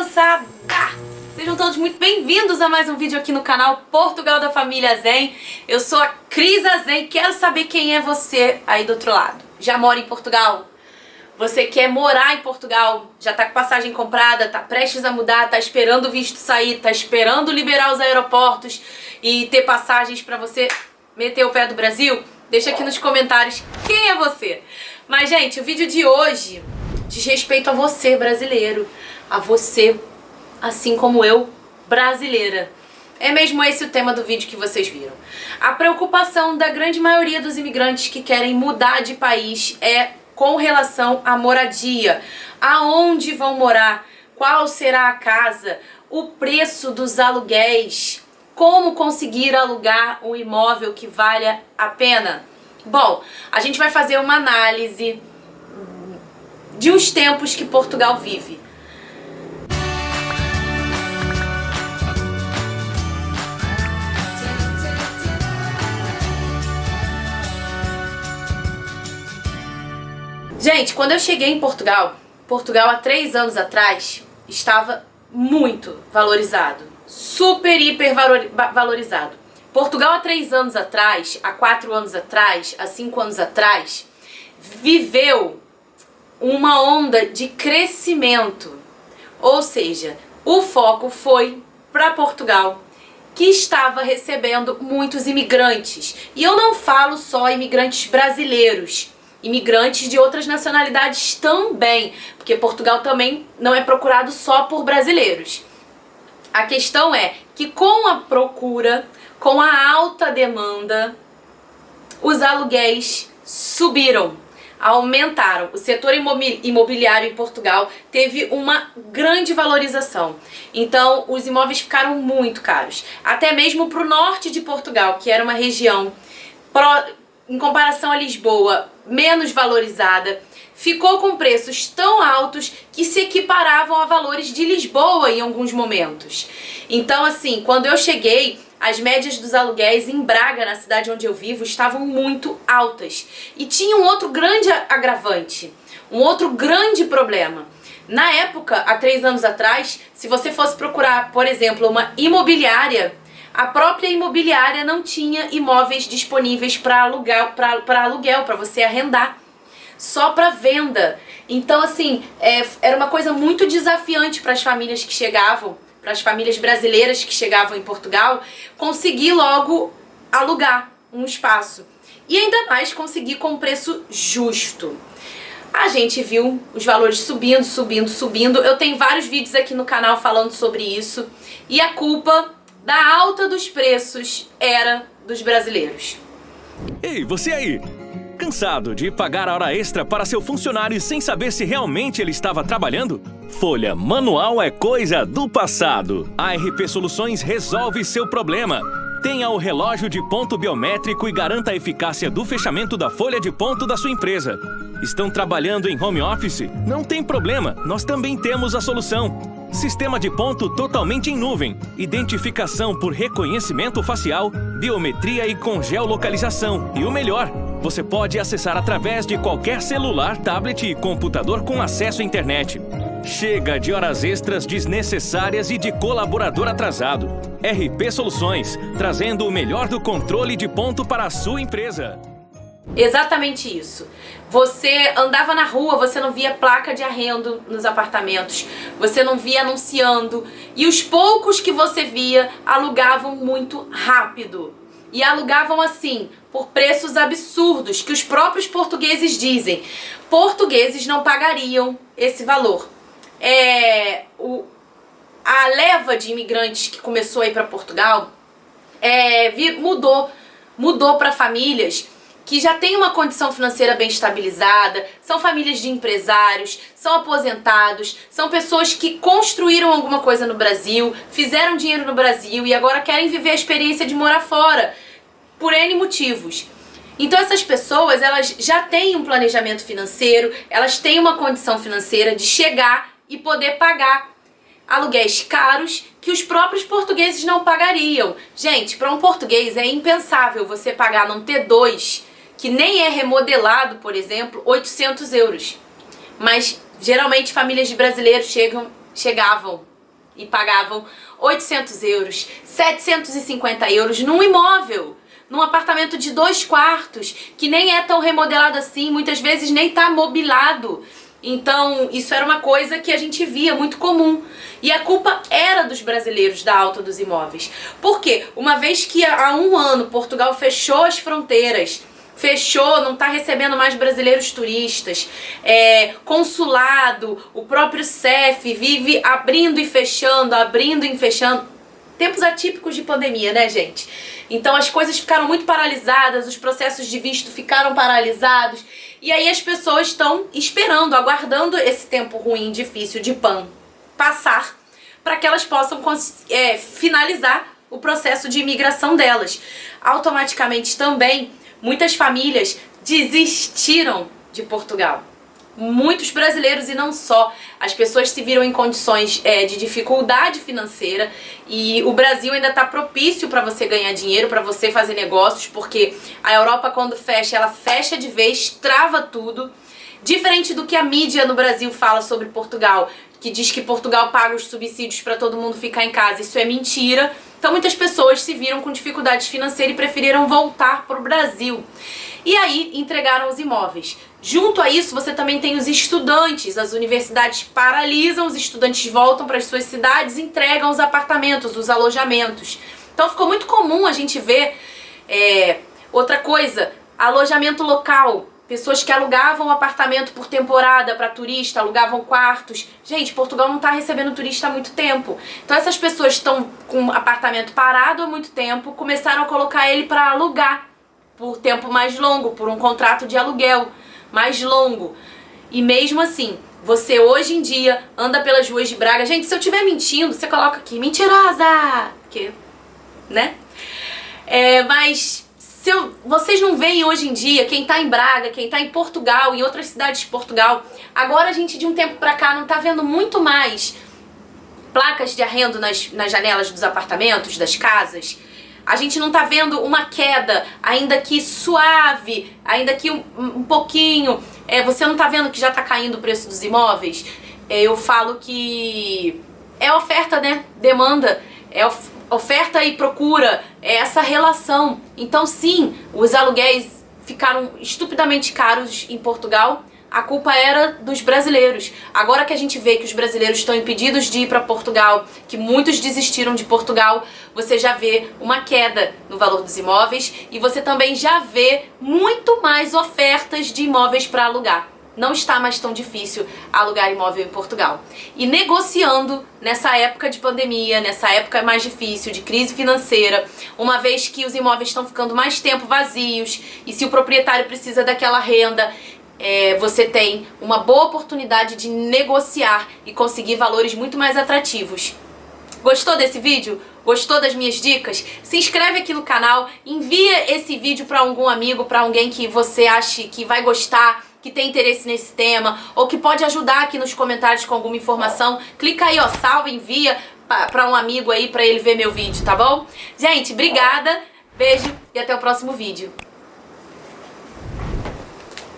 criançada! Sejam todos muito bem-vindos a mais um vídeo aqui no canal Portugal da Família Zen. Eu sou a Cris Zen, quero saber quem é você aí do outro lado. Já mora em Portugal? Você quer morar em Portugal? Já tá com passagem comprada, tá prestes a mudar, tá esperando o visto sair, tá esperando liberar os aeroportos e ter passagens pra você meter o pé do Brasil? Deixa aqui nos comentários quem é você. Mas, gente, o vídeo de hoje diz respeito a você, brasileiro. A você, assim como eu, brasileira. É mesmo esse o tema do vídeo que vocês viram. A preocupação da grande maioria dos imigrantes que querem mudar de país é com relação à moradia. Aonde vão morar? Qual será a casa? O preço dos aluguéis? Como conseguir alugar um imóvel que valha a pena? Bom, a gente vai fazer uma análise de uns tempos que Portugal vive. Gente, quando eu cheguei em Portugal há 3 anos atrás, estava muito valorizado. Super, hiper valorizado. Portugal há 3 anos atrás, há 4 anos atrás, há 5 anos atrás, viveu uma onda de crescimento. Ou seja, o foco foi para Portugal, que estava recebendo muitos imigrantes. E eu não falo só imigrantes brasileiros, imigrantes de outras nacionalidades também, porque Portugal também não é procurado só por brasileiros. A questão é que com a procura, com a alta demanda, os aluguéis subiram, aumentaram. O setor imobiliário em Portugal teve uma grande valorização. Então, os imóveis ficaram muito caros. Até mesmo para o norte de Portugal, que era uma região, em comparação a Lisboa, menos valorizada, ficou com preços tão altos que se equiparavam a valores de Lisboa em alguns momentos. Então, assim, quando eu cheguei, as médias dos aluguéis em Braga, na cidade onde eu vivo, estavam muito altas. E tinha um outro grande agravante, um outro grande problema. Na época, há 3 anos atrás, se você fosse procurar, por exemplo, uma imobiliária, a própria imobiliária não tinha imóveis disponíveis para aluguel, para você arrendar, só para venda. Então, assim, era uma coisa muito desafiante para as famílias que chegavam, para as famílias brasileiras que chegavam em Portugal, conseguir logo alugar um espaço. E ainda mais conseguir com um preço justo. A gente viu os valores subindo, subindo, subindo. Eu tenho vários vídeos aqui no canal falando sobre isso. E a culpa da alta dos preços era dos brasileiros. Ei, você aí! Cansado de pagar a hora extra para seu funcionário sem saber se realmente ele estava trabalhando? Folha manual é coisa do passado. A RP Soluções resolve seu problema. Tenha o relógio de ponto biométrico e garanta a eficácia do fechamento da folha de ponto da sua empresa. Estão trabalhando em home office? Não tem problema, nós também temos a solução. Sistema de ponto totalmente em nuvem, identificação por reconhecimento facial, biometria e com geolocalização. E o melhor, você pode acessar através de qualquer celular, tablet e computador com acesso à internet. Chega de horas extras desnecessárias e de colaborador atrasado. RP Soluções, trazendo o melhor do controle de ponto para a sua empresa. Exatamente isso. Você andava na rua, você não via placa de arrendo nos apartamentos, você não via anunciando, e os poucos que você via alugavam muito rápido. E alugavam assim, por preços absurdos, que os próprios portugueses dizem. Portugueses não pagariam esse valor. A leva de imigrantes que começou a ir para Portugal mudou para famílias que já têm uma condição financeira bem estabilizada, são famílias de empresários, são aposentados, são pessoas que construíram alguma coisa no Brasil, fizeram dinheiro no Brasil e agora querem viver a experiência de morar fora, por N motivos. Então essas pessoas, elas já têm um planejamento financeiro, elas têm uma condição financeira de chegar e poder pagar aluguéis caros que os próprios portugueses não pagariam. Gente, para um português é impensável você pagar num T2, que nem é remodelado, por exemplo, 800 euros. Mas geralmente famílias de brasileiros chegavam e pagavam 800 euros, 750 euros num imóvel, num apartamento de 2 quartos, que nem é tão remodelado assim, muitas vezes nem tá mobilado. Então, isso era uma coisa que a gente via muito comum. E a culpa era dos brasileiros da alta dos imóveis. Por quê? Uma vez que há um ano Portugal fechou as fronteiras, fechou, não está recebendo mais brasileiros turistas, consulado, o próprio CEF vive abrindo e fechando, tempos atípicos de pandemia, né, gente? Então as coisas ficaram muito paralisadas, os processos de visto ficaram paralisados, e aí as pessoas estão esperando, aguardando esse tempo ruim, difícil de passar, para que elas possam finalizar o processo de imigração delas. Automaticamente também, muitas famílias desistiram de Portugal. Muitos brasileiros e não só. As pessoas se viram em condições de dificuldade financeira, e o Brasil ainda está propício para você ganhar dinheiro, para você fazer negócios, porque a Europa, quando fecha, ela fecha de vez, trava tudo. Diferente do que a mídia no Brasil fala sobre Portugal, que diz que Portugal paga os subsídios para todo mundo ficar em casa. Isso é mentira. Então muitas pessoas se viram com dificuldades financeiras e preferiram voltar para o Brasil. E aí entregaram os imóveis. Junto a isso, você também tem os estudantes. As universidades paralisam, os estudantes voltam para as suas cidades e entregam os apartamentos, os alojamentos. Então ficou muito comum a gente ver outra coisa, alojamento local. Pessoas que alugavam apartamento por temporada para turista, alugavam quartos. Gente, Portugal não está recebendo turista há muito tempo. Então essas pessoas estão com o apartamento parado há muito tempo, começaram a colocar ele para alugar por tempo mais longo, por um contrato de aluguel mais longo. E mesmo assim, você hoje em dia anda pelas ruas de Braga. Gente, se eu estiver mentindo, você coloca aqui, mentirosa! Porque, né? Mas vocês não veem hoje em dia, quem tá em Braga, quem tá em Portugal, em outras cidades de Portugal, agora a gente de um tempo pra cá não tá vendo muito mais placas de arrendo nas janelas dos apartamentos, das casas. A gente não tá vendo uma queda, ainda que suave, ainda que um pouquinho. Você não tá vendo que já tá caindo o preço dos imóveis? Eu falo que é oferta, né? Demanda. Oferta e procura, essa relação. Então sim, os aluguéis ficaram estupidamente caros em Portugal. A culpa era dos brasileiros. Agora que a gente vê que os brasileiros estão impedidos de ir para Portugal, que muitos desistiram de Portugal, você já vê uma queda no valor dos imóveis e você também já vê muito mais ofertas de imóveis para alugar. Não está mais tão difícil alugar imóvel em Portugal. E negociando nessa época de pandemia, nessa época mais difícil, de crise financeira, uma vez que os imóveis estão ficando mais tempo vazios, e se o proprietário precisa daquela renda, você tem uma boa oportunidade de negociar e conseguir valores muito mais atrativos. Gostou desse vídeo? Gostou das minhas dicas? Se inscreve aqui no canal, envia esse vídeo para algum amigo, para alguém que você ache que vai gostar, que tem interesse nesse tema, ou que pode ajudar aqui nos comentários com alguma informação. Clica aí, ó, salva, envia para um amigo aí, para ele ver meu vídeo, tá bom? Gente, obrigada, beijo e até o próximo vídeo.